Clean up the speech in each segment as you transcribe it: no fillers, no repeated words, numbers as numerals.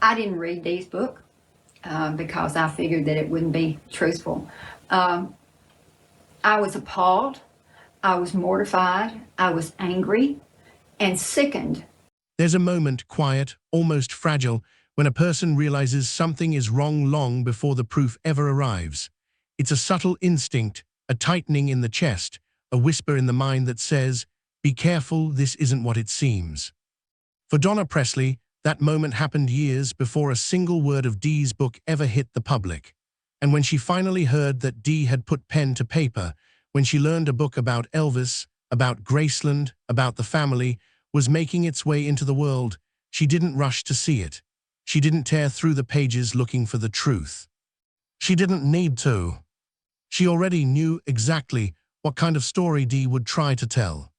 I didn't read Dee's book because I figured that it wouldn't be truthful. Um, I was appalled. I was mortified. I was angry and sickened. There's a moment, quiet, almost fragile, when a person realizes something is wrong long before the proof ever arrives. It's a subtle instinct, a tightening in the chest, a whisper in the mind that says, "Be careful, this isn't what it seems." For Donna Presley, that moment happened years before a single word of Dee's book ever hit the public. And when she finally heard that Dee had put pen to paper, when she learned a book about Elvis, about Graceland, about the family, was making its way into the world, she didn't rush to see it. She didn't tear through the pages looking for the truth. She didn't need to. She already knew exactly what kind of story Dee would try to tell.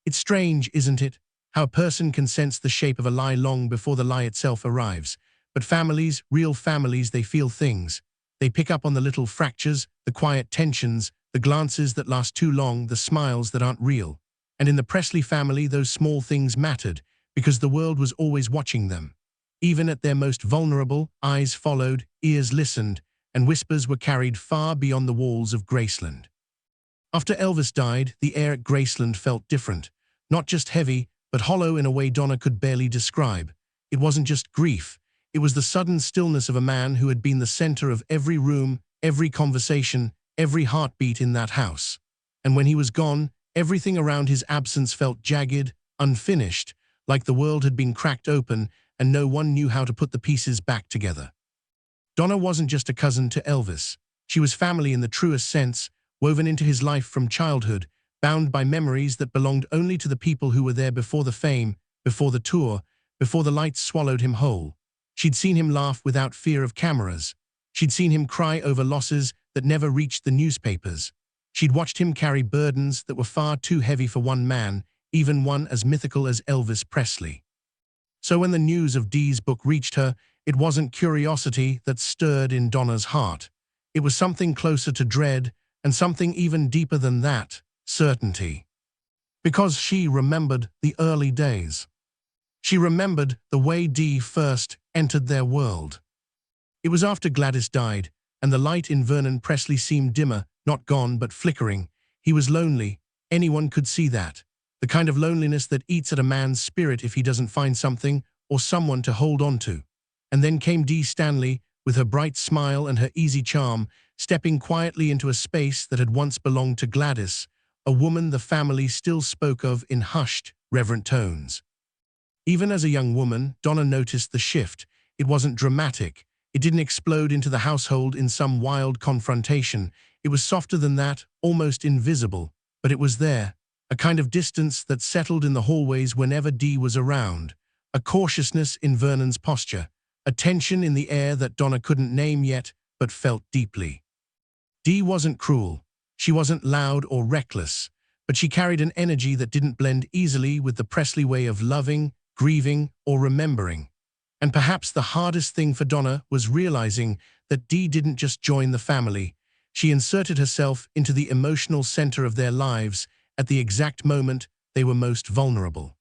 It's strange, isn't it, how a person can sense the shape of a lie long before the lie itself arrives. But families, real families, they feel things. They pick up on the little fractures, the quiet tensions, the glances that last too long, the smiles that aren't real. And in the Presley family, those small things mattered because the world was always watching them. Even at their most vulnerable, eyes followed, ears listened, and whispers were carried far beyond the walls of Graceland. After Elvis died, the air at Graceland felt different. Not just heavy, but hollow in a way Donna could barely describe. It wasn't just grief. It was the sudden stillness of a man who had been the center of every room, every conversation, every heartbeat in that house. And when he was gone, everything around his absence felt jagged, unfinished, like the world had been cracked open and no one knew how to put the pieces back together. Donna wasn't just a cousin to Elvis. She was family in the truest sense, woven into his life from childhood, bound by memories that belonged only to the people who were there before the fame, before the tour, before the lights swallowed him whole. She'd seen him laugh without fear of cameras. She'd seen him cry over losses that never reached the newspapers. She'd watched him carry burdens that were far too heavy for one man, even one as mythical as Elvis Presley. So when the news of Dee's book reached her, it wasn't curiosity that stirred in Donna's heart. It was something closer to dread, and something even deeper than that, certainty. Because she remembered the early days. She remembered the way Dee first entered their world. It was after Gladys died, and the light in Vernon Presley seemed dimmer, not gone but flickering. He was lonely. Anyone could see that. The kind of loneliness that eats at a man's spirit if he doesn't find something or someone to hold on to. And then came Dee Stanley, with her bright smile and her easy charm, stepping quietly into a space that had once belonged to Gladys, a woman the family still spoke of in hushed, reverent tones. Even as a young woman, Donna noticed the shift. It wasn't dramatic. It didn't explode into the household in some wild confrontation. It was softer than that, almost invisible, but it was there, a kind of distance that settled in the hallways whenever Dee was around, a cautiousness in Vernon's posture, a tension in the air that Donna couldn't name yet, but felt deeply. Dee wasn't cruel. She wasn't loud or reckless, but she carried an energy that didn't blend easily with the Presley way of loving, grieving, or remembering. And perhaps the hardest thing for Donna was realizing that Dee didn't just join the family. She inserted herself into the emotional center of their lives at the exact moment they were most vulnerable.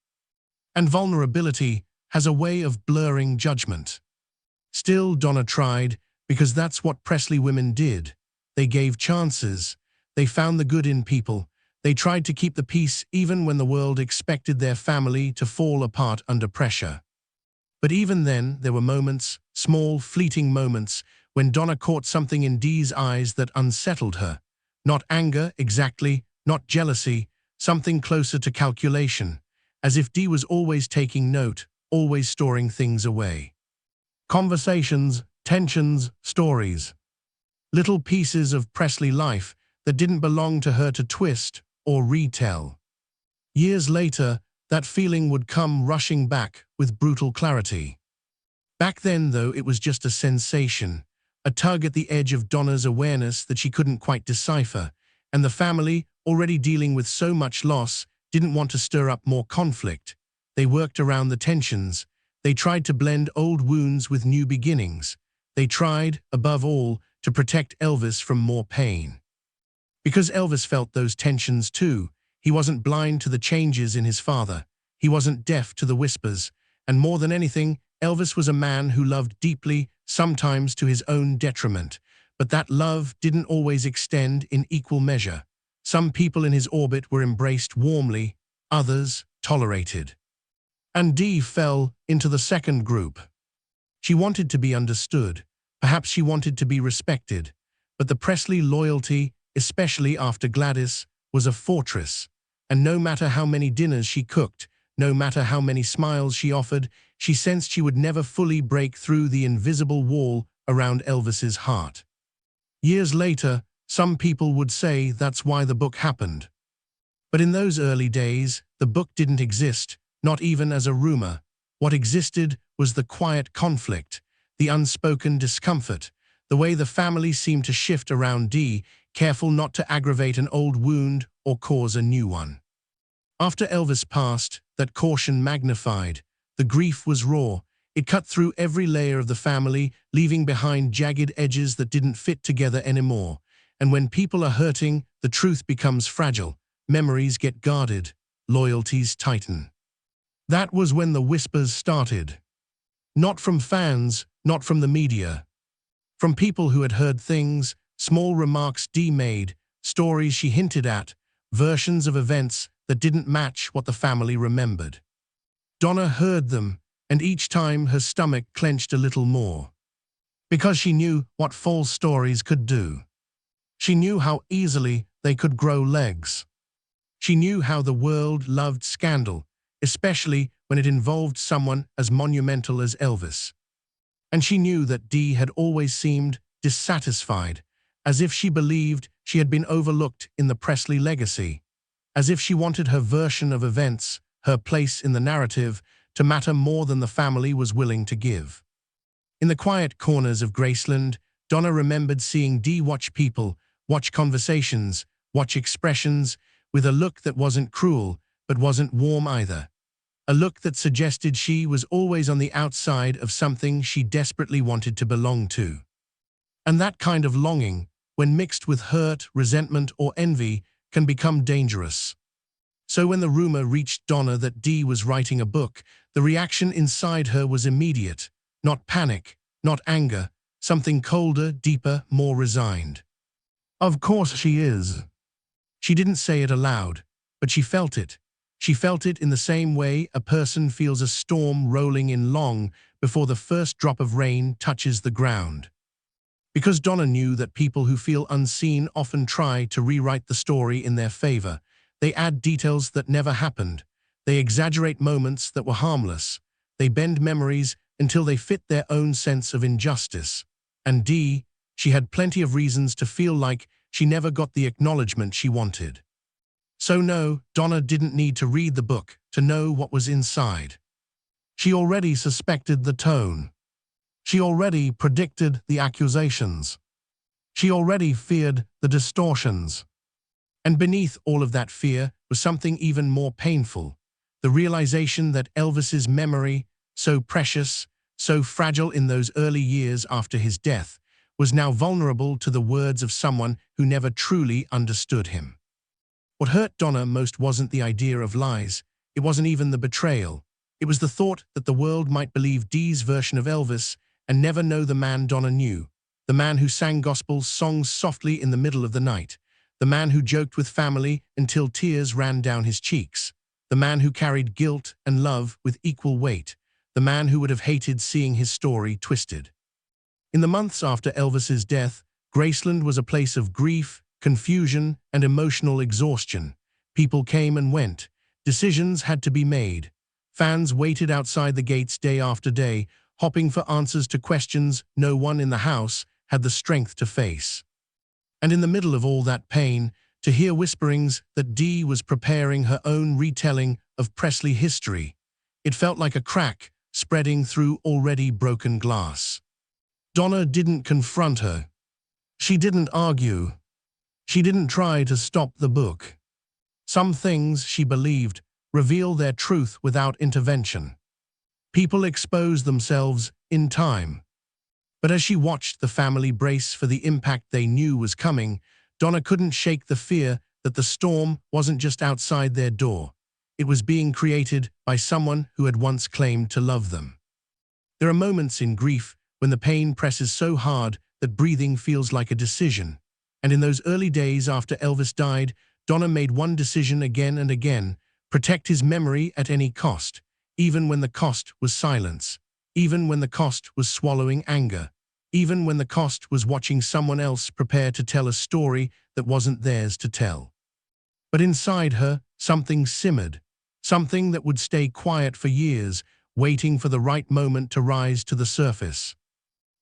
And vulnerability has a way of blurring judgment. Still, Donna tried, because that's what Presley women did. They gave chances. They found the good in people. They tried to keep the peace even when the world expected their family to fall apart under pressure. But even then, there were moments, small, fleeting moments, when Donna caught something in Dee's eyes that unsettled her. Not anger, exactly, not jealousy, something closer to calculation, as if Dee was always taking note, always storing things away. Conversations, tensions, stories. Little pieces of Presley life that didn't belong to her to twist or retell. Years later, that feeling would come rushing back with brutal clarity. Back then, though, it was just a sensation, a tug at the edge of Donna's awareness that she couldn't quite decipher, and the family, already dealing with so much loss, didn't want to stir up more conflict. They worked around the tensions. They tried to blend old wounds with new beginnings. They tried, above all, to protect Elvis from more pain. Because Elvis felt those tensions too. He wasn't blind to the changes in his father. He wasn't deaf to the whispers. And more than anything, Elvis was a man who loved deeply, sometimes to his own detriment, but that love didn't always extend in equal measure. Some people in his orbit were embraced warmly, others tolerated. And Dee fell into the second group. She wanted to be understood. Perhaps she wanted to be respected. But the Presley loyalty, especially after Gladys, was a fortress. And no matter how many dinners she cooked, no matter how many smiles she offered, she sensed she would never fully break through the invisible wall around Elvis's heart. Years later, some people would say that's why the book happened. But in those early days, the book didn't exist, not even as a rumor. What existed was the quiet conflict, the unspoken discomfort, the way the family seemed to shift around Dee, careful not to aggravate an old wound or cause a new one. After Elvis passed, that caution magnified. The grief was raw. It cut through every layer of the family, leaving behind jagged edges that didn't fit together anymore. And when people are hurting, the truth becomes fragile. Memories get guarded. Loyalties tighten. That was when the whispers started. Not from fans, not from the media. From people who had heard things, small remarks Dee made, stories she hinted at, versions of events that didn't match what the family remembered. Donna heard them, and each time her stomach clenched a little more. Because she knew what false stories could do. She knew how easily they could grow legs. She knew how the world loved scandal, especially when it involved someone as monumental as Elvis. And she knew that Dee had always seemed dissatisfied, as if she believed she had been overlooked in the Presley legacy, as if she wanted her version of events, her place in the narrative, to matter more than the family was willing to give. In the quiet corners of Graceland, Donna remembered seeing Dee watch people, watch conversations, watch expressions, with a look that wasn't cruel, but wasn't warm either. A look that suggested she was always on the outside of something she desperately wanted to belong to. And that kind of longing, when mixed with hurt, resentment, or envy, can become dangerous. So when the rumor reached Donna that Dee was writing a book, the reaction inside her was immediate. Not panic, not anger, something colder, deeper, more resigned. Of course she is. She didn't say it aloud, but she felt it. She felt it in the same way a person feels a storm rolling in long before the first drop of rain touches the ground. Because Donna knew that people who feel unseen often try to rewrite the story in their favor. They add details that never happened. They exaggerate moments that were harmless. They bend memories until they fit their own sense of injustice. And Dee, she had plenty of reasons to feel like she never got the acknowledgement she wanted. So no, Donna didn't need to read the book to know what was inside. She already suspected the tone. She already predicted the accusations. She already feared the distortions. And beneath all of that fear was something even more painful, the realization that Elvis's memory, so precious, so fragile in those early years after his death, was now vulnerable to the words of someone who never truly understood him. What hurt Donna most wasn't the idea of lies. It wasn't even the betrayal. It was the thought that the world might believe Dee's version of Elvis and never know the man Donna knew, the man who sang gospel songs softly in the middle of the night, the man who joked with family until tears ran down his cheeks, the man who carried guilt and love with equal weight, the man who would have hated seeing his story twisted. In the months after Elvis's death, Graceland was a place of grief, confusion, and emotional exhaustion. People came and went. Decisions had to be made. Fans waited outside the gates day after day, hoping for answers to questions no one in the house had the strength to face. And in the middle of all that pain, to hear whisperings that Dee was preparing her own retelling of Presley history, it felt like a crack spreading through already broken glass. Donna didn't confront her. She didn't argue. She didn't try to stop the book. Some things, she believed, reveal their truth without intervention. People expose themselves in time. But as she watched the family brace for the impact they knew was coming, Donna couldn't shake the fear that the storm wasn't just outside their door. It was being created by someone who had once claimed to love them. There are moments in grief when the pain presses so hard that breathing feels like a decision. And in those early days after Elvis died, Donna made one decision again and again: protect his memory at any cost, even when the cost was silence, even when the cost was swallowing anger, even when the cost was watching someone else prepare to tell a story that wasn't theirs to tell. But inside her, something simmered, something that would stay quiet for years, waiting for the right moment to rise to the surface.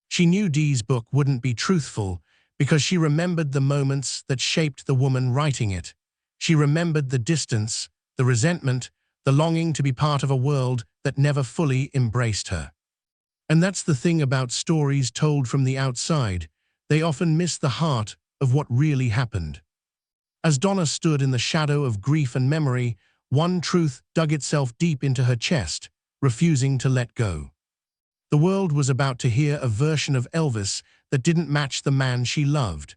She knew Dee's book wouldn't be truthful because she remembered the moments that shaped the woman writing it. She remembered the distance, the resentment, the longing to be part of a world that never fully embraced her. And that's the thing about stories told from the outside. They often miss the heart of what really happened. As Donna stood in the shadow of grief and memory, one truth dug itself deep into her chest, refusing to let go. The world was about to hear a version of Elvis that didn't match the man she loved,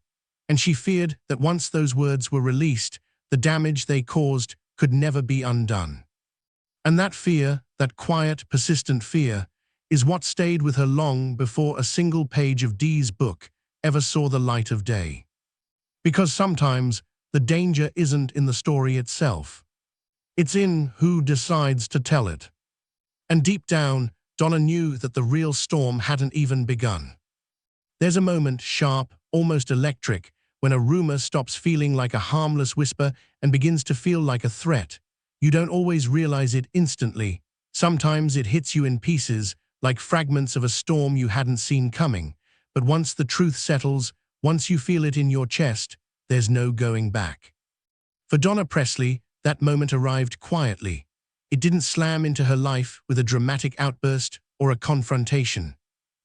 and she feared that once those words were released, the damage they caused could never be undone. And that fear, that quiet, persistent fear, is what stayed with her long before a single page of Dee's book ever saw the light of day. Because sometimes the danger isn't in the story itself. It's in who decides to tell it. And deep down, Donna knew that the real storm hadn't even begun. There's a moment, sharp, almost electric, when a rumor stops feeling like a harmless whisper and begins to feel like a threat. You don't always realize it instantly. Sometimes it hits you in pieces, like fragments of a storm you hadn't seen coming. But once the truth settles, once you feel it in your chest, there's no going back. For Donna Presley, that moment arrived quietly. It didn't slam into her life with a dramatic outburst or a confrontation.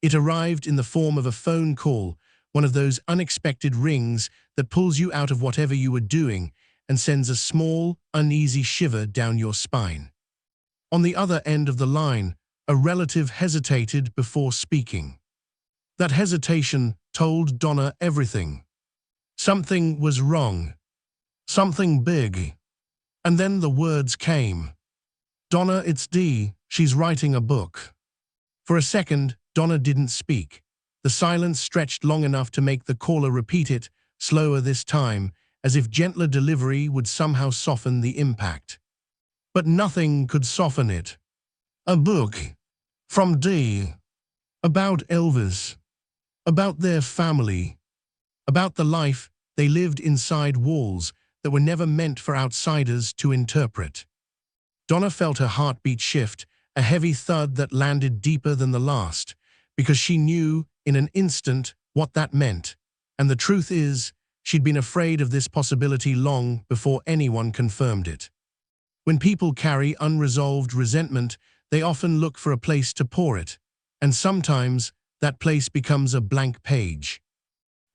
It arrived in the form of a phone call, one of those unexpected rings that pulls you out of whatever you were doing and sends a small, uneasy shiver down your spine. On the other end of the line, a relative hesitated before speaking. That hesitation told Donna everything. Something was wrong. Something big. And then the words came. "Donna, it's Dee. She's writing a book." For a second, Donna didn't speak. The silence stretched long enough to make the caller repeat it, slower this time, as if gentler delivery would somehow soften the impact. But nothing could soften it. "A book. From Dee. About Elvis. About their family. About the life they lived inside walls that were never meant for outsiders to interpret." Donna felt her heartbeat shift, a heavy thud that landed deeper than the last, because she knew in an instant what that meant. And the truth is, she'd been afraid of this possibility long before anyone confirmed it. When people carry unresolved resentment, they often look for a place to pour it, and sometimes that place becomes a blank page.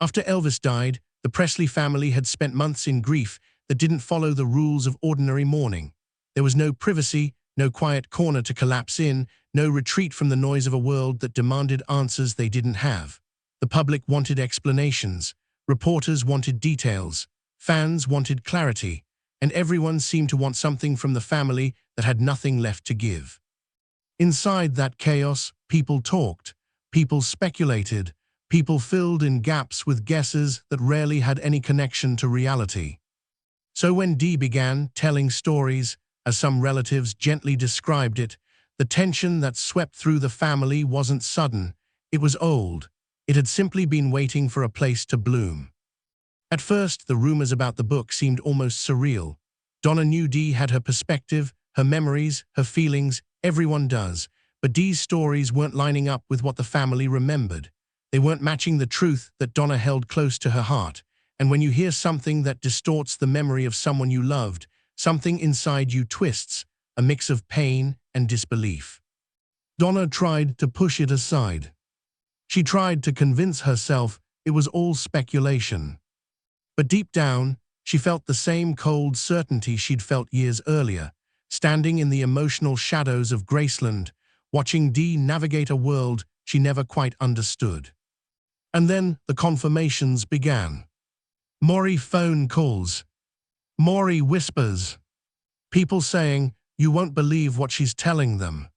After Elvis died, the Presley family had spent months in grief that didn't follow the rules of ordinary mourning. There was no privacy, no quiet corner to collapse in, no retreat from the noise of a world that demanded answers they didn't have. The public wanted explanations, reporters wanted details, fans wanted clarity, and everyone seemed to want something from the family that had nothing left to give. Inside that chaos, people talked, people speculated, people filled in gaps with guesses that rarely had any connection to reality. So when Dee began telling stories, as some relatives gently described it, the tension that swept through the family wasn't sudden, it was old. It had simply been waiting for a place to bloom. At first, the rumors about the book seemed almost surreal. Donna knew Dee had her perspective, her memories, her feelings. Everyone does. But Dee's stories weren't lining up with what the family remembered. They weren't matching the truth that Donna held close to her heart. And when you hear something that distorts the memory of someone you loved, something inside you twists, a mix of pain and disbelief. Donna tried to push it aside. She tried to convince herself it was all speculation. But deep down, she felt the same cold certainty she'd felt years earlier, standing in the emotional shadows of Graceland, watching Dee navigate a world she never quite understood. And then the confirmations began. Maury phone calls. Maury whispers. People saying, "You won't believe what she's telling them."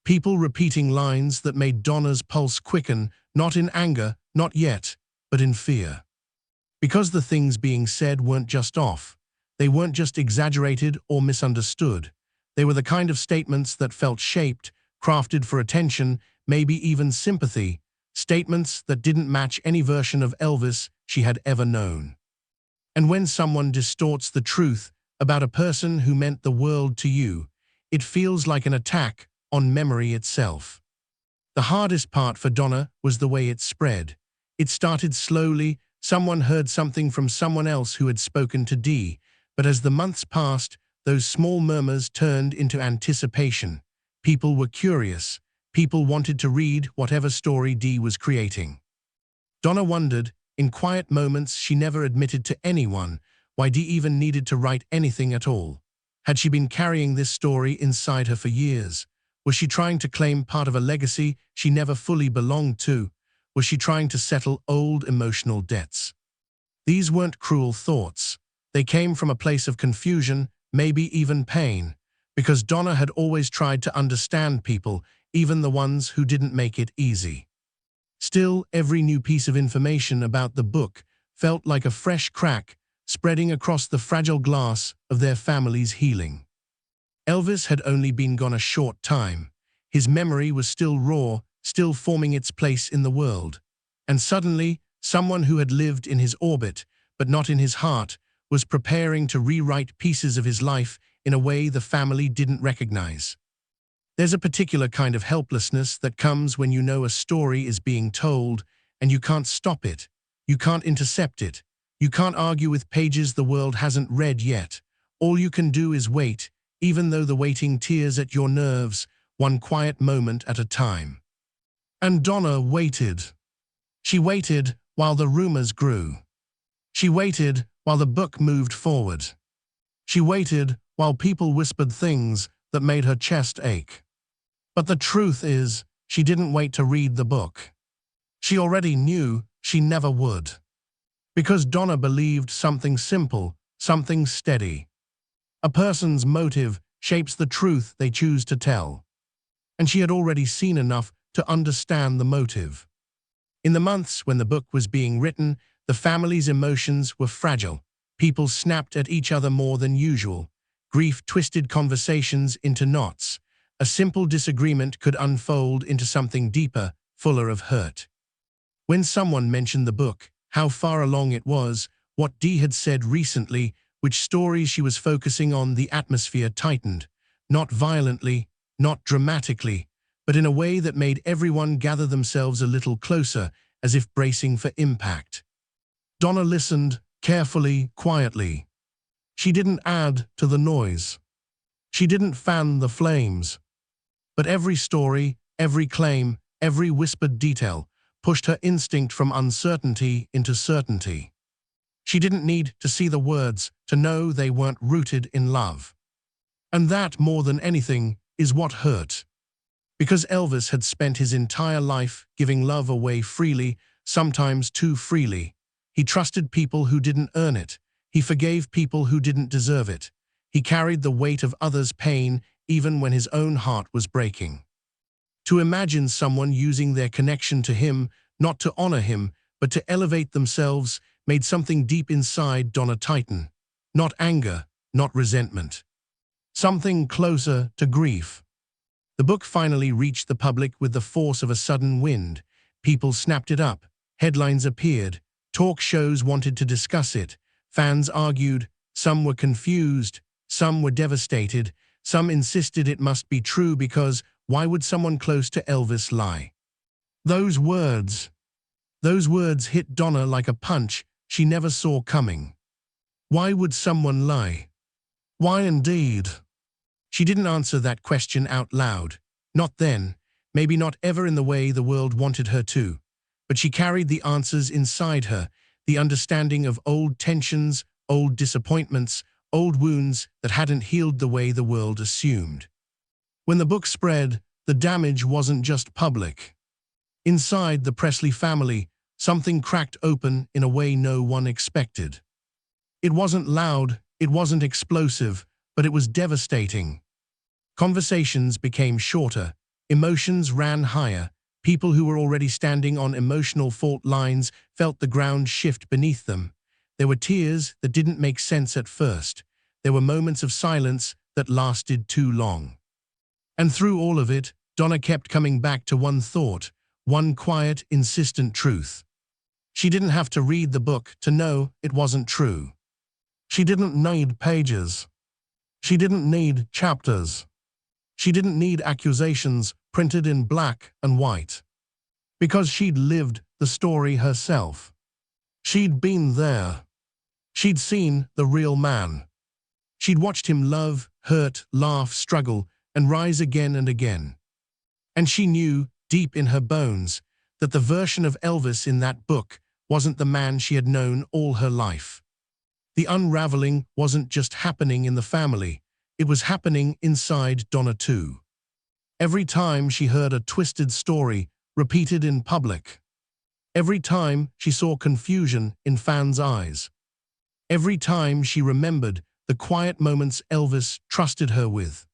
People repeating lines that made Donna's pulse quicken, not in anger, not yet, but in fear. Because the things being said weren't just off. They weren't just exaggerated or misunderstood. They were the kind of statements that felt shaped, crafted for attention, maybe even sympathy, statements that didn't match any version of Elvis she had ever known. And when someone distorts the truth about a person who meant the world to you, it feels like an attack on memory itself. The hardest part for Donna was the way it spread. It started slowly. Someone heard something from someone else who had spoken to Dee, but as the months passed, those small murmurs turned into anticipation. People were curious. People wanted to read whatever story Dee was creating. Donna wondered, in quiet moments she never admitted to anyone, why Dee even needed to write anything at all. Had she been carrying this story inside her for years? Was she trying to claim part of a legacy she never fully belonged to? Was she trying to settle old emotional debts? These weren't cruel thoughts. They came from a place of confusion, maybe even pain, because Donna had always tried to understand people, even the ones who didn't make it easy. Still, every new piece of information about the book felt like a fresh crack spreading across the fragile glass of their family's healing. Elvis had only been gone a short time. His memory was still raw, still forming its place in the world. And suddenly, someone who had lived in his orbit, but not in his heart, was preparing to rewrite pieces of his life in a way the family didn't recognize. There's a particular kind of helplessness that comes when you know a story is being told and you can't stop it, you can't intercept it, you can't argue with pages the world hasn't read yet. All you can do is wait, even though the waiting tears at your nerves, one quiet moment at a time. And Donna waited. She waited while the rumors grew. She waited while the book moved forward. She waited while people whispered things that made her chest ache. But the truth is, she didn't wait to read the book. She already knew she never would. Because Donna believed something simple, something steady. A person's motive shapes the truth they choose to tell. And she had already seen enough to understand the motive. In the months when the book was being written, the family's emotions were fragile. People snapped at each other more than usual. Grief twisted conversations into knots. A simple disagreement could unfold into something deeper, fuller of hurt. When someone mentioned the book, how far along it was, what Dee had said recently, which stories she was focusing on, the atmosphere tightened. Not violently, not dramatically, but in a way that made everyone gather themselves a little closer, as if bracing for impact. Donna listened, carefully, quietly. She didn't add to the noise. She didn't fan the flames. But every story, every claim, every whispered detail pushed her instinct from uncertainty into certainty. She didn't need to see the words to know they weren't rooted in love. And that, more than anything, is what hurt. Because Elvis had spent his entire life giving love away freely, sometimes too freely. He trusted people who didn't earn it. He forgave people who didn't deserve it. He carried the weight of others' pain even when his own heart was breaking. To imagine someone using their connection to him, not to honor him, but to elevate themselves, made something deep inside Donna tighten. Not anger, not resentment. Something closer to grief. The book finally reached the public with the force of a sudden wind. People snapped it up. Headlines appeared. Talk shows wanted to discuss it. Fans argued. Some were confused. Some were devastated. Some insisted it must be true because why would someone close to Elvis lie? Those words hit Donna like a punch she never saw coming. Why would someone lie? Why indeed? She didn't answer that question out loud. Not then, maybe not ever in the way the world wanted her to. But she carried the answers inside her, the understanding of old tensions, old disappointments, old wounds that hadn't healed the way the world assumed. When the book spread, the damage wasn't just public. Inside the Presley family, something cracked open in a way no one expected. It wasn't loud, it wasn't explosive, but it was devastating. Conversations became shorter. Emotions ran higher. People who were already standing on emotional fault lines felt the ground shift beneath them. There were tears that didn't make sense at first. There were moments of silence that lasted too long. And through all of it, Donna kept coming back to one thought, one quiet, insistent truth. She didn't have to read the book to know it wasn't true. She didn't need pages. She didn't need chapters. She didn't need accusations printed in black and white. Because she'd lived the story herself. She'd been there. She'd seen the real man. She'd watched him love, hurt, laugh, struggle, and rise again and again. And she knew, deep in her bones, that the version of Elvis in that book wasn't the man she had known all her life. The unraveling wasn't just happening in the family, it was happening inside Donna too. Every time she heard a twisted story repeated in public. Every time she saw confusion in fans' eyes. Every time she remembered the quiet moments Elvis trusted her with.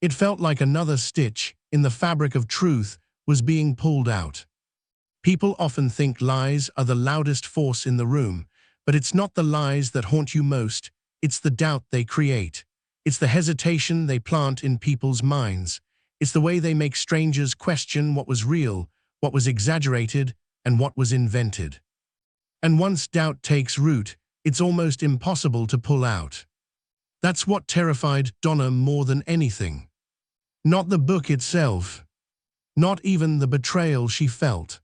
It felt like another stitch in the fabric of truth was being pulled out. People often think lies are the loudest force in the room, but it's not the lies that haunt you most, it's the doubt they create. It's the hesitation they plant in people's minds. It's the way they make strangers question what was real, what was exaggerated, and what was invented. And once doubt takes root, it's almost impossible to pull out. That's what terrified Donna more than anything. Not the book itself, not even the betrayal she felt,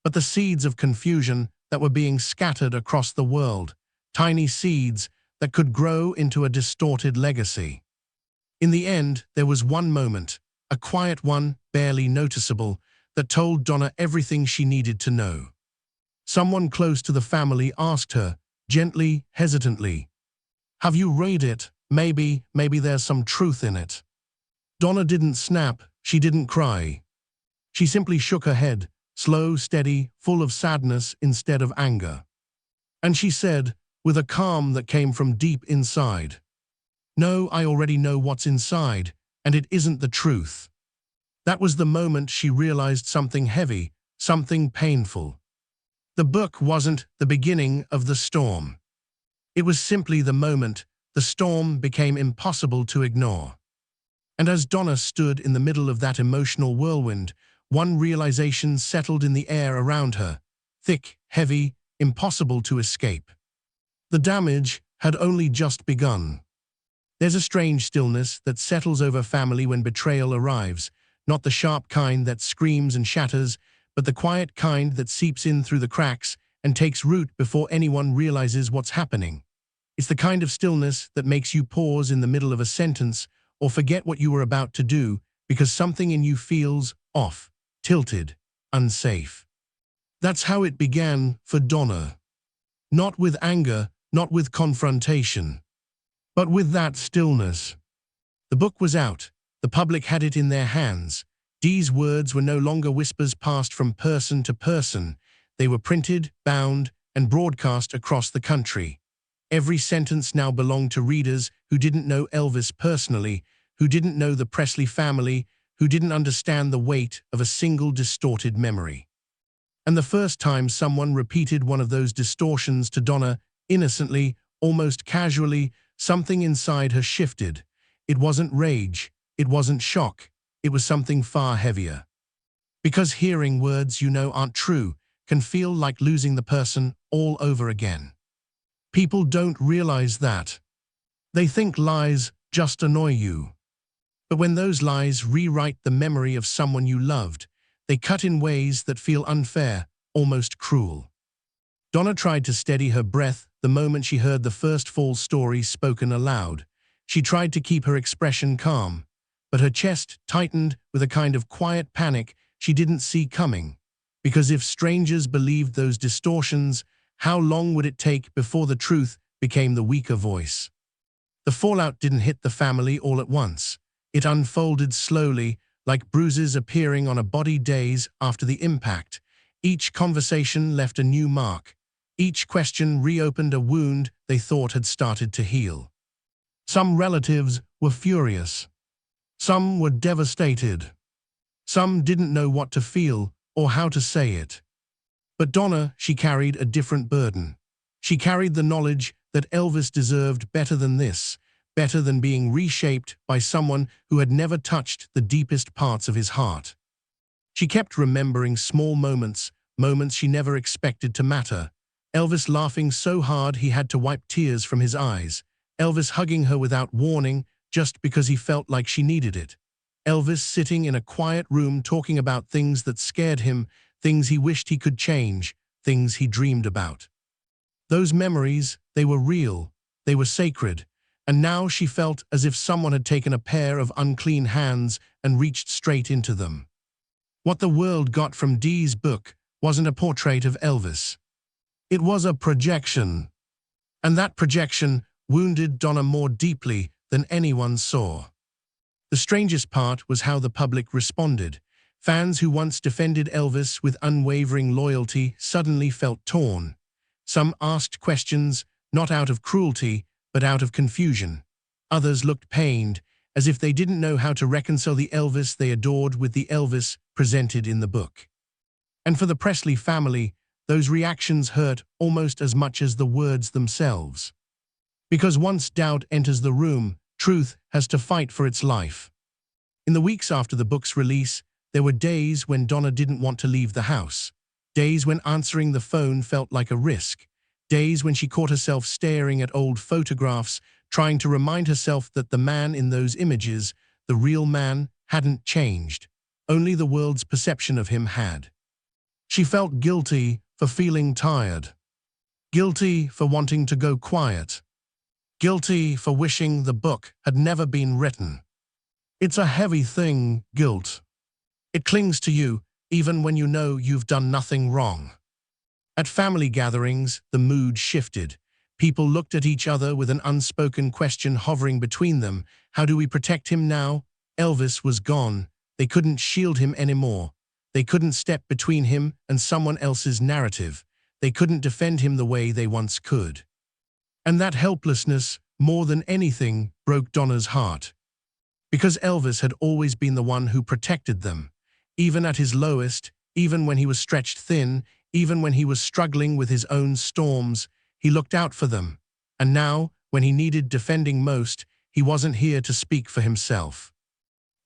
but the seeds of confusion that were being scattered across the world, tiny seeds that could grow into a distorted legacy. In the end, there was one moment, a quiet one, barely noticeable, that told Donna everything she needed to know. Someone close to the family asked her, gently, hesitantly, "Have you read it? Maybe there's some truth in it." Donna didn't snap, she didn't cry. She simply shook her head, slow, steady, full of sadness instead of anger. And she said, with a calm that came from deep inside, "No, I already know what's inside, and it isn't the truth." That was the moment she realized something heavy, something painful. The book wasn't the beginning of the storm. It was simply the moment the storm became impossible to ignore. And as Donna stood in the middle of that emotional whirlwind, one realization settled in the air around her, thick, heavy, impossible to escape. The damage had only just begun. There's a strange stillness that settles over family when betrayal arrives, not the sharp kind that screams and shatters, but the quiet kind that seeps in through the cracks and takes root before anyone realizes what's happening. It's the kind of stillness that makes you pause in the middle of a sentence or forget what you were about to do because something in you feels off, tilted, unsafe. That's how it began for Donna. Not with anger, not with confrontation, but with that stillness. The book was out. The public had it in their hands. Dee's words were no longer whispers passed from person to person. They were printed, bound, and broadcast across the country. Every sentence now belonged to readers who didn't know Elvis personally, who didn't know the Presley family, who didn't understand the weight of a single distorted memory. And the first time someone repeated one of those distortions to Donna, innocently, almost casually, something inside her shifted. It wasn't rage, it wasn't shock, it was something far heavier. Because hearing words you know aren't true can feel like losing the person all over again. People don't realize that. They think lies just annoy you. But when those lies rewrite the memory of someone you loved, they cut in ways that feel unfair, almost cruel. Donna tried to steady her breath the moment she heard the first false story spoken aloud. She tried to keep her expression calm, but her chest tightened with a kind of quiet panic she didn't see coming. Because if strangers believed those distortions, how long would it take before the truth became the weaker voice? The fallout didn't hit the family all at once. It unfolded slowly, like bruises appearing on a body days after the impact. Each conversation left a new mark. Each question reopened a wound they thought had started to heal. Some relatives were furious. Some were devastated. Some didn't know what to feel or how to say it. But Donna, she carried a different burden. She carried the knowledge that Elvis deserved better than this, better than being reshaped by someone who had never touched the deepest parts of his heart. She kept remembering small moments, moments she never expected to matter. Elvis laughing so hard he had to wipe tears from his eyes. Elvis hugging her without warning just because he felt like she needed it. Elvis sitting in a quiet room talking about things that scared him, things he wished he could change, things he dreamed about. Those memories, they were real, they were sacred, and now she felt as if someone had taken a pair of unclean hands and reached straight into them. What the world got from Dee's book wasn't a portrait of Elvis. It was a projection. And that projection wounded Donna more deeply than anyone saw. The strangest part was how the public responded. Fans who once defended Elvis with unwavering loyalty suddenly felt torn. Some asked questions, not out of cruelty, but out of confusion. Others looked pained, as if they didn't know how to reconcile the Elvis they adored with the Elvis presented in the book. And for the Presley family, those reactions hurt almost as much as the words themselves. Because once doubt enters the room, truth has to fight for its life. In the weeks after the book's release, there were days when Donna didn't want to leave the house. Days when answering the phone felt like a risk. Days when she caught herself staring at old photographs, trying to remind herself that the man in those images, the real man, hadn't changed. Only the world's perception of him had. She felt guilty for feeling tired. Guilty for wanting to go quiet. Guilty for wishing the book had never been written. It's a heavy thing, guilt. It clings to you even when you know you've done nothing wrong. At family gatherings, the mood shifted. People looked at each other with an unspoken question hovering between them. How do we protect him now? Elvis was gone. They couldn't shield him anymore. They couldn't step between him and someone else's narrative. They couldn't defend him the way they once could. And that helplessness, more than anything, broke Donna's heart. Because Elvis had always been the one who protected them. Even at his lowest, even when he was stretched thin, even when he was struggling with his own storms, he looked out for them. And now, when he needed defending most, he wasn't here to speak for himself.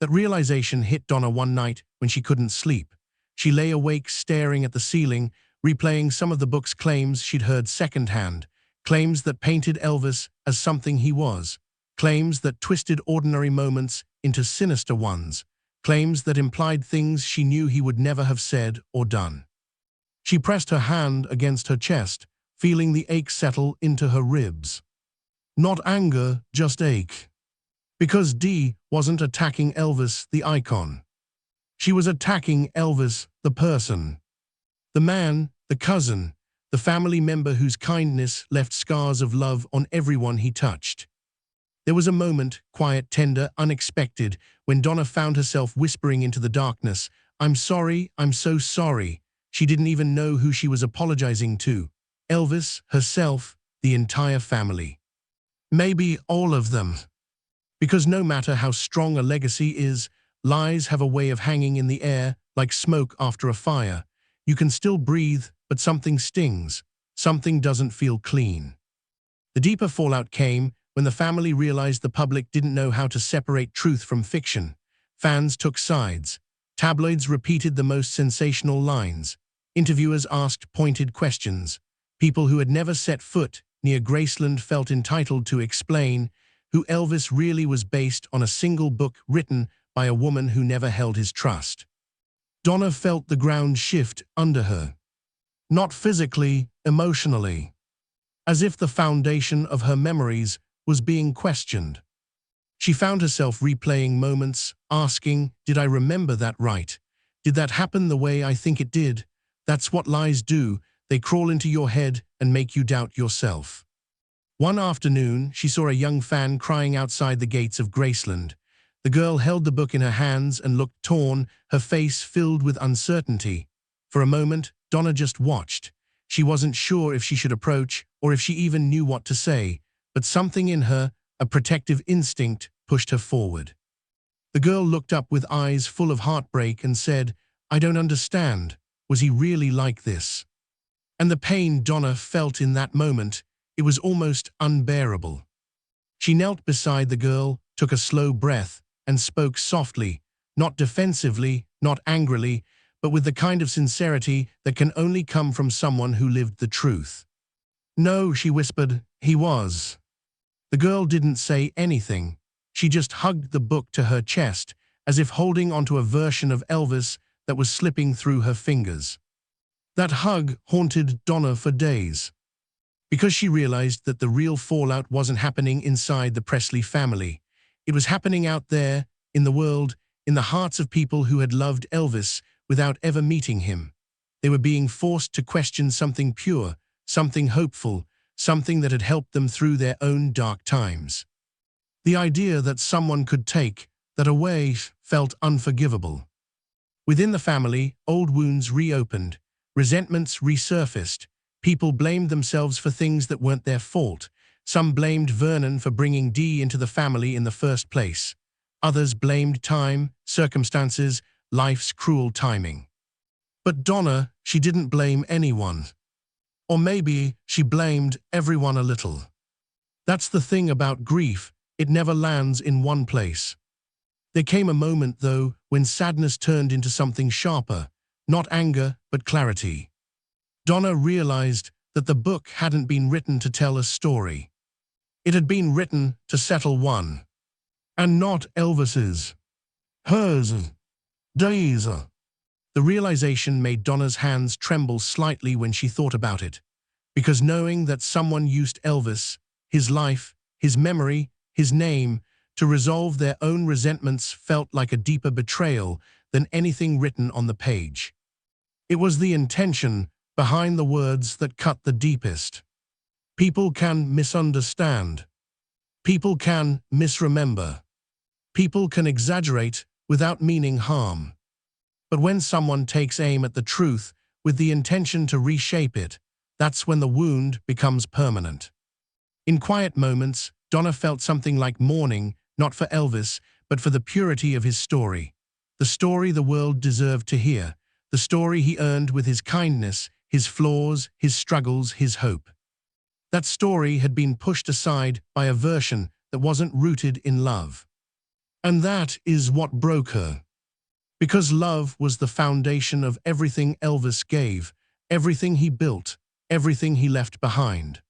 That realization hit Donna one night when she couldn't sleep. She lay awake staring at the ceiling, replaying some of the book's claims she'd heard secondhand, claims that painted Elvis as something he was, claims that twisted ordinary moments into sinister ones, claims that implied things she knew he would never have said or done. She pressed her hand against her chest, feeling the ache settle into her ribs. Not anger, just ache. Because Dee wasn't attacking Elvis, the icon. She was attacking Elvis, the person. The man, the cousin, the family member whose kindness left scars of love on everyone he touched. There was a moment, quiet, tender, unexpected, when Donna found herself whispering into the darkness, "I'm sorry, I'm so sorry." She didn't even know who she was apologizing to. Elvis, herself, the entire family. Maybe all of them. Because no matter how strong a legacy is, lies have a way of hanging in the air like smoke after a fire. You can still breathe, but something stings. Something doesn't feel clean. The deeper fallout came when the family realized the public didn't know how to separate truth from fiction. Fans took sides. Tabloids repeated the most sensational lines. Interviewers asked pointed questions. People who had never set foot near Graceland felt entitled to explain who Elvis really was based on a single book written by a woman who never held his trust. Donna felt the ground shift under her. Not physically, emotionally. As if the foundation of her memories was being questioned. She found herself replaying moments, asking, did I remember that right? Did that happen the way I think it did? That's what lies do. They crawl into your head and make you doubt yourself. One afternoon, she saw a young fan crying outside the gates of Graceland. The girl held the book in her hands and looked torn, her face filled with uncertainty. For a moment, Donna just watched. She wasn't sure if she should approach or if she even knew what to say, but something in her, a protective instinct, pushed her forward. The girl looked up with eyes full of heartbreak and said, "I don't understand. Was he really like this?" And the pain Donna felt in that moment, it was almost unbearable. She knelt beside the girl, took a slow breath, and spoke softly, not defensively, not angrily, but with the kind of sincerity that can only come from someone who lived the truth. "No," she whispered, "he was." The girl didn't say anything. She just hugged the book to her chest, as if holding onto a version of Elvis that was slipping through her fingers. That hug haunted Donna for days, because she realized that the real fallout wasn't happening inside the Presley family. It was happening out there, in the world, in the hearts of people who had loved Elvis without ever meeting him. They were being forced to question something pure, something hopeful, something that had helped them through their own dark times. The idea that someone could take that away felt unforgivable. Within the family, old wounds reopened, resentments resurfaced. People blamed themselves for things that weren't their fault. Some blamed Vernon for bringing Dee into the family in the first place. Others blamed time, circumstances, life's cruel timing. But Donna, she didn't blame anyone. Or maybe she blamed everyone a little. That's the thing about grief, it never lands in one place. There came a moment, though, when sadness turned into something sharper, not anger, but clarity. Donna realized that the book hadn't been written to tell a story. It had been written to settle one. And not Elvis's. Hers. Dee's. The realization made Donna's hands tremble slightly when she thought about it, because knowing that someone used Elvis, his life, his memory, his name, to resolve their own resentments felt like a deeper betrayal than anything written on the page. It was the intention behind the words that cut the deepest. People can misunderstand. People can misremember. People can exaggerate without meaning harm. But when someone takes aim at the truth with the intention to reshape it, that's when the wound becomes permanent. In quiet moments, Donna felt something like mourning, not for Elvis, but for the purity of his story. The story the world deserved to hear. The story he earned with his kindness, his flaws, his struggles, his hope. That story had been pushed aside by a version that wasn't rooted in love. And that is what broke her. Because love was the foundation of everything Elvis gave, everything he built, everything he left behind.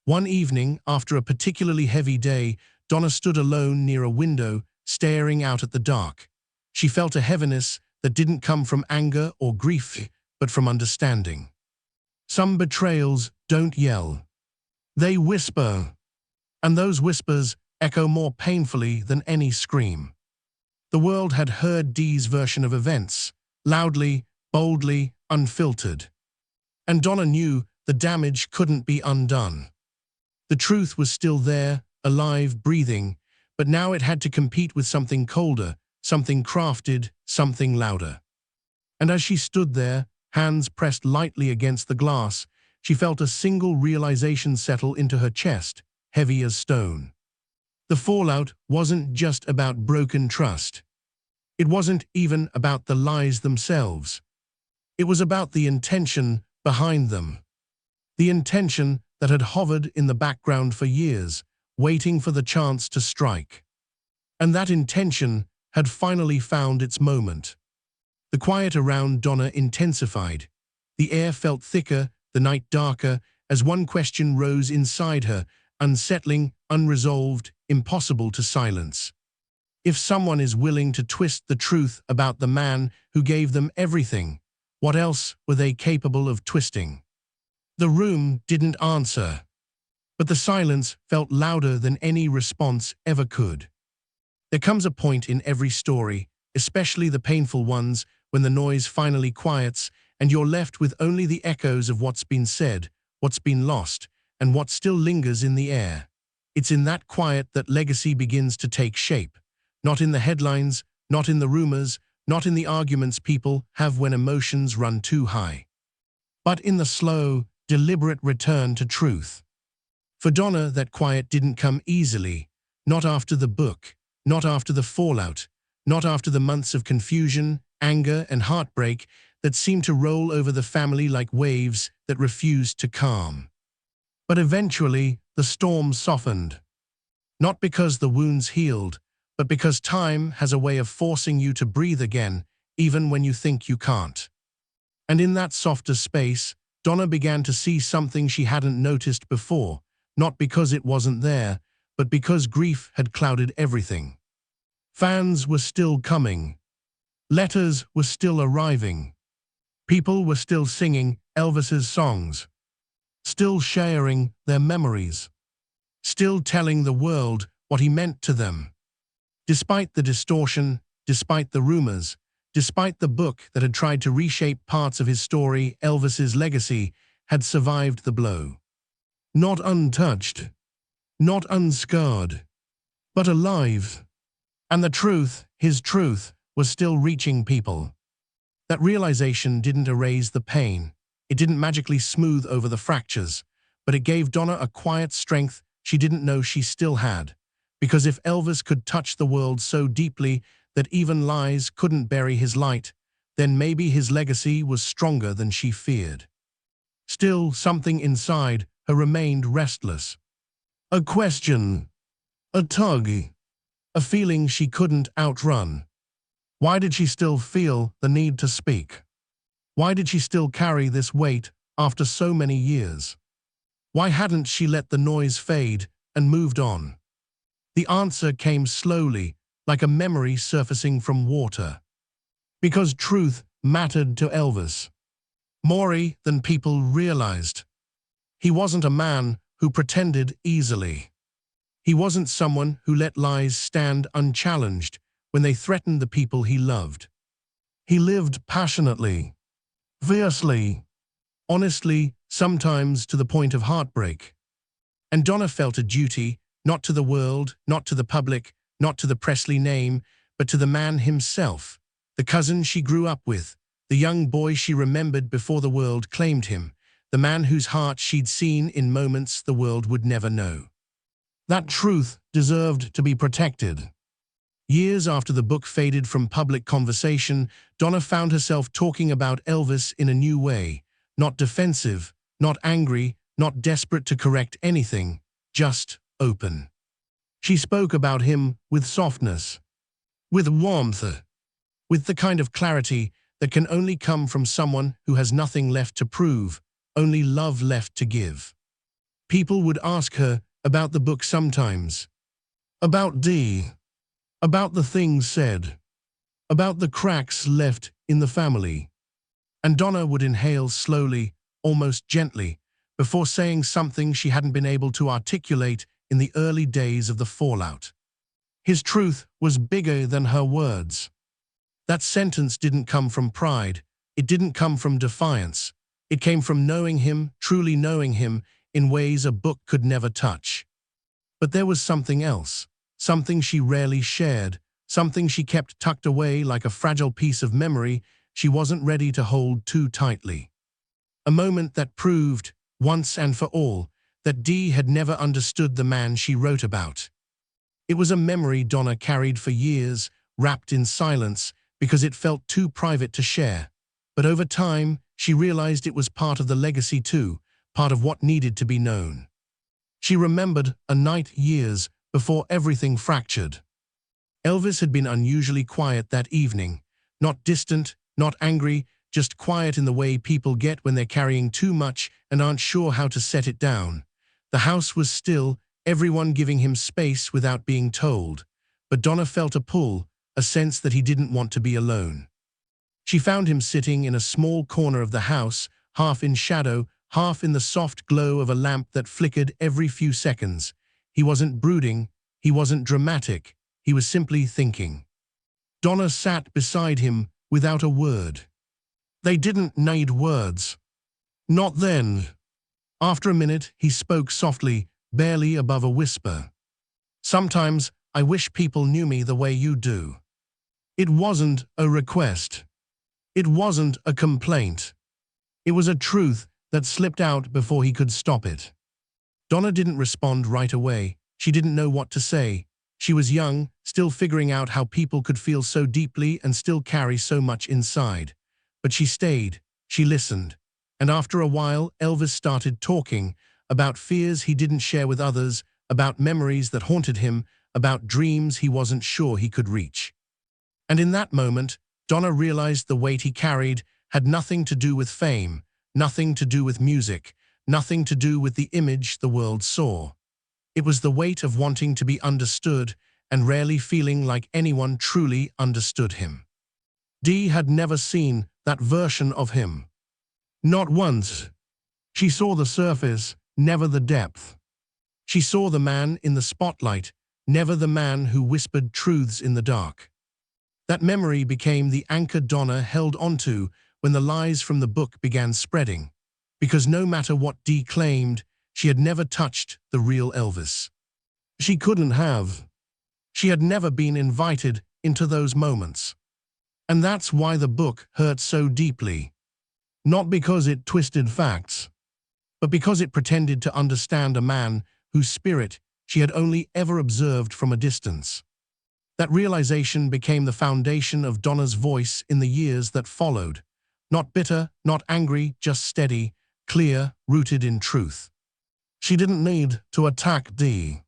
One evening, after a particularly heavy day, Donna stood alone near a window, staring out at the dark. She felt a heaviness that didn't come from anger or grief, but from understanding. Some betrayals don't yell. They whisper. And those whispers echo more painfully than any scream. The world had heard Dee's version of events, loudly, boldly, unfiltered. And Donna knew the damage couldn't be undone. The truth was still there, alive, breathing, but now it had to compete with something colder, something crafted, something louder. And as she stood there, hands pressed lightly against the glass, she felt a single realization settle into her chest, heavy as stone. The fallout wasn't just about broken trust. It wasn't even about the lies themselves. It was about the intention behind them. The intention that had hovered in the background for years, waiting for the chance to strike. And that intention had finally found its moment. The quiet around Donna intensified. The air felt thicker, the night darker, as one question rose inside her, unsettling, unresolved, impossible to silence. If someone is willing to twist the truth about the man who gave them everything, what else were they capable of twisting? The room didn't answer, but the silence felt louder than any response ever could. There comes a point in every story, especially the painful ones, when the noise finally quiets and you're left with only the echoes of what's been said, what's been lost, and what still lingers in the air. It's in that quiet that legacy begins to take shape. Not in the headlines, not in the rumors, not in the arguments people have when emotions run too high, but in the slow, deliberate return to truth. For Donna, that quiet didn't come easily, not after the book, not after the fallout, not after the months of confusion, anger, and heartbreak that seemed to roll over the family like waves that refused to calm. But eventually, the storm softened. Not because the wounds healed, but because time has a way of forcing you to breathe again, even when you think you can't. And in that softer space, Donna began to see something she hadn't noticed before, not because it wasn't there, but because grief had clouded everything. Fans were still coming. Letters were still arriving. People were still singing Elvis's songs, still sharing their memories, still telling the world what he meant to them. Despite the distortion, despite the rumors, despite the book that had tried to reshape parts of his story, Elvis's legacy had survived the blow. Not untouched, not unscarred, but alive. And the truth, his truth, was still reaching people. That realization didn't erase the pain. It didn't magically smooth over the fractures, but it gave Donna a quiet strength she didn't know she still had. Because if Elvis could touch the world so deeply that even lies couldn't bury his light, then maybe his legacy was stronger than she feared. Still, something inside her remained restless. A question, a tug, a feeling she couldn't outrun. Why did she still feel the need to speak? Why did she still carry this weight after so many years? Why hadn't she let the noise fade and moved on? The answer came slowly, like a memory surfacing from water. Because truth mattered to Elvis. More than people realized. He wasn't a man who pretended easily. He wasn't someone who let lies stand unchallenged when they threatened the people he loved. He lived passionately, fiercely, honestly, sometimes to the point of heartbreak. And Donna felt a duty, not to the world, not to the public, not to the Presley name, but to the man himself, the cousin she grew up with, the young boy she remembered before the world claimed him, the man whose heart she'd seen in moments the world would never know. That truth deserved to be protected. Years after the book faded from public conversation, Donna found herself talking about Elvis in a new way, not defensive, not angry, not desperate to correct anything, just open. She spoke about him with softness, with warmth, with the kind of clarity that can only come from someone who has nothing left to prove, only love left to give. People would ask her about the book sometimes, about Dee, about the things said, about the cracks left in the family. And Donna would inhale slowly, almost gently, before saying something she hadn't been able to articulate in the early days of the fallout. His truth was bigger than her words. That sentence didn't come from pride. It didn't come from defiance. It came from knowing him, truly knowing him, in ways a book could never touch. But there was something else, something she rarely shared, something she kept tucked away like a fragile piece of memory she wasn't ready to hold too tightly. A moment that proved, once and for all, that Dee had never understood the man she wrote about. It was a memory Donna carried for years, wrapped in silence, because it felt too private to share. But over time, she realized it was part of the legacy too, part of what needed to be known. She remembered a night years before everything fractured. Elvis had been unusually quiet that evening, not distant, not angry, just quiet in the way people get when they're carrying too much and aren't sure how to set it down. The house was still, everyone giving him space without being told. But Donna felt a pull, a sense that he didn't want to be alone. She found him sitting in a small corner of the house, half in shadow, half in the soft glow of a lamp that flickered every few seconds. He wasn't brooding, he wasn't dramatic, he was simply thinking. Donna sat beside him without a word. They didn't need words. Not then. After a minute, he spoke softly, barely above a whisper. Sometimes I wish people knew me the way you do. It wasn't a request. It wasn't a complaint. It was a truth that slipped out before he could stop it. Donna didn't respond right away. She didn't know what to say. She was young, still figuring out how people could feel so deeply and still carry so much inside. But she stayed, she listened. And after a while, Elvis started talking about fears he didn't share with others, about memories that haunted him, about dreams he wasn't sure he could reach. And in that moment, Donna realized the weight he carried had nothing to do with fame, nothing to do with music, nothing to do with the image the world saw. It was the weight of wanting to be understood and rarely feeling like anyone truly understood him. Dee had never seen that version of him. Not once. She saw the surface, never the depth. She saw the man in the spotlight, never the man who whispered truths in the dark. That memory became the anchor Donna held onto when the lies from the book began spreading, because no matter what Dee claimed, she had never touched the real Elvis. She couldn't have. She had never been invited into those moments. And that's why the book hurt so deeply. Not because it twisted facts, but because it pretended to understand a man whose spirit she had only ever observed from a distance. That realization became the foundation of Donna's voice in the years that followed. Not bitter, not angry, just steady, clear, rooted in truth. She didn't need to attack Dee.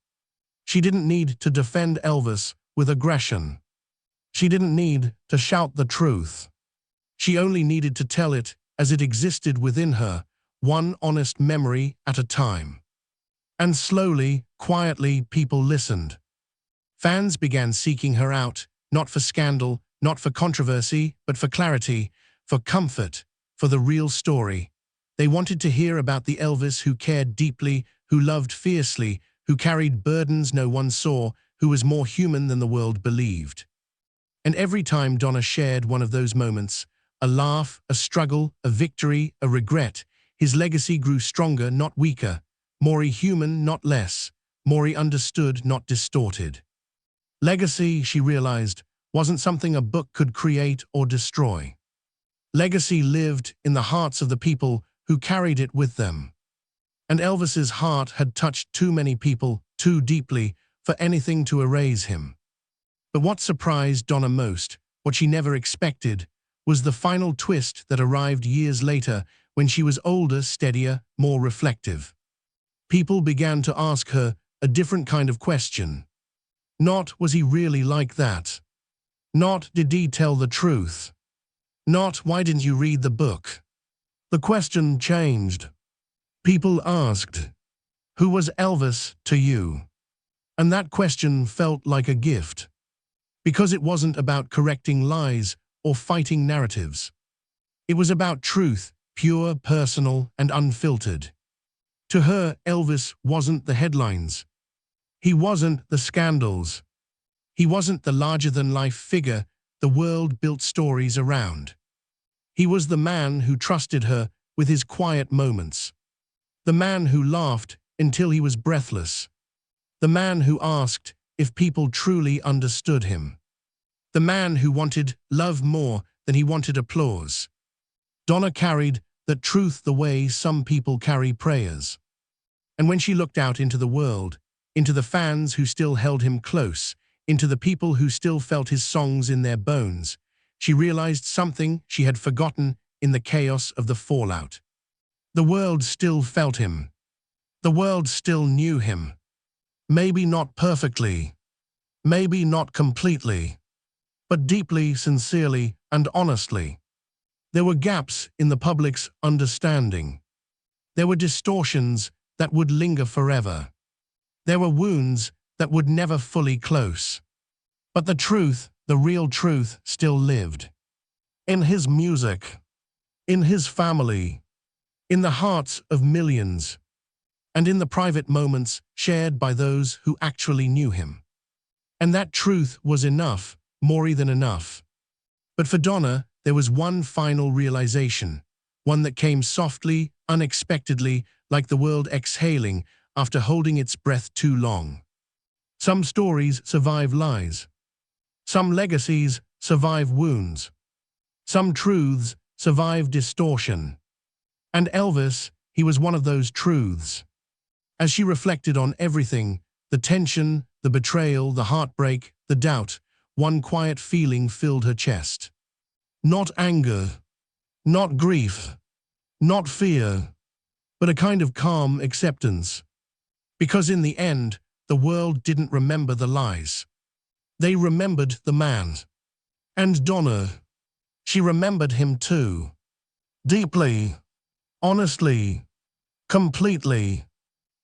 She didn't need to defend Elvis with aggression. She didn't need to shout the truth. She only needed to tell it as it existed within her, one honest memory at a time. And slowly, quietly, people listened. Fans began seeking her out, not for scandal, not for controversy, but for clarity, for comfort, for the real story. They wanted to hear about the Elvis who cared deeply, who loved fiercely, who carried burdens no one saw, who was more human than the world believed. And every time Donna shared one of those moments, a laugh, a struggle, a victory, a regret, his legacy grew stronger, not weaker, more human, not less, more understood, not distorted. Legacy, she realized, wasn't something a book could create or destroy. Legacy lived in the hearts of the people who carried it with them. And Elvis's heart had touched too many people too deeply for anything to erase him. But what surprised Donna most, what she never expected, was the final twist that arrived years later when she was older, steadier, more reflective. People began to ask her a different kind of question. Not, was he really like that? Not, did he tell the truth? Not, why didn't you read the book? The question changed. People asked, who was Elvis to you? And that question felt like a gift. Because it wasn't about correcting lies or fighting narratives. It was about truth, pure, personal, and unfiltered. To her, Elvis wasn't the headlines. He wasn't the scandals. He wasn't the larger-than-life figure the world built stories around. He was the man who trusted her with his quiet moments. The man who laughed until he was breathless. The man who asked if people truly understood him. The man who wanted love more than he wanted applause. Donna carried that truth the way some people carry prayers. And when she looked out into the world, into the fans who still held him close, into the people who still felt his songs in their bones, she realized something she had forgotten in the chaos of the fallout. The world still felt him. The world still knew him. Maybe not perfectly. Maybe not completely. But deeply, sincerely, and honestly. There were gaps in the public's understanding. There were distortions that would linger forever. There were wounds that would never fully close. But the truth, the real truth, still lived. In his music. In his family. In the hearts of millions. And in the private moments shared by those who actually knew him. And that truth was enough, more than enough. But for Donna, there was one final realization, one that came softly, unexpectedly, like the world exhaling after holding its breath too long. Some stories survive lies. Some legacies survive wounds. Some truths survive distortion. And Elvis, he was one of those truths. As she reflected on everything The tension, the betrayal, the heartbreak, the doubt, one quiet feeling filled her chest. Not anger, not grief, not fear, but a kind of calm acceptance. Because in the end, the world didn't remember the lies. They remembered the man. And Donna, she remembered him too. Deeply, honestly, completely.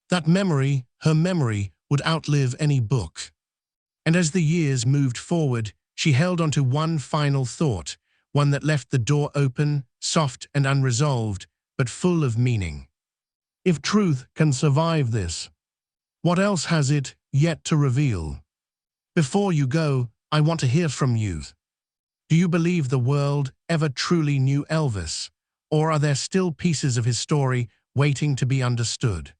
That memory, her memory, would outlive any book. And as the years moved forward, she held onto one final thought, one that left the door open, soft and unresolved, but full of meaning. If truth can survive this, what else has it yet to reveal? Before you go, I want to hear from you. Do you believe the world ever truly knew Elvis, or are there still pieces of his story waiting to be understood?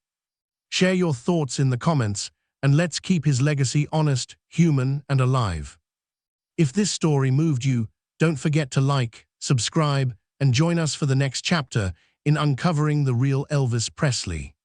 Share your thoughts in the comments, and let's keep his legacy honest, human, and alive. If this story moved you, don't forget to like, subscribe, and join us for the next chapter in uncovering the real Elvis Presley.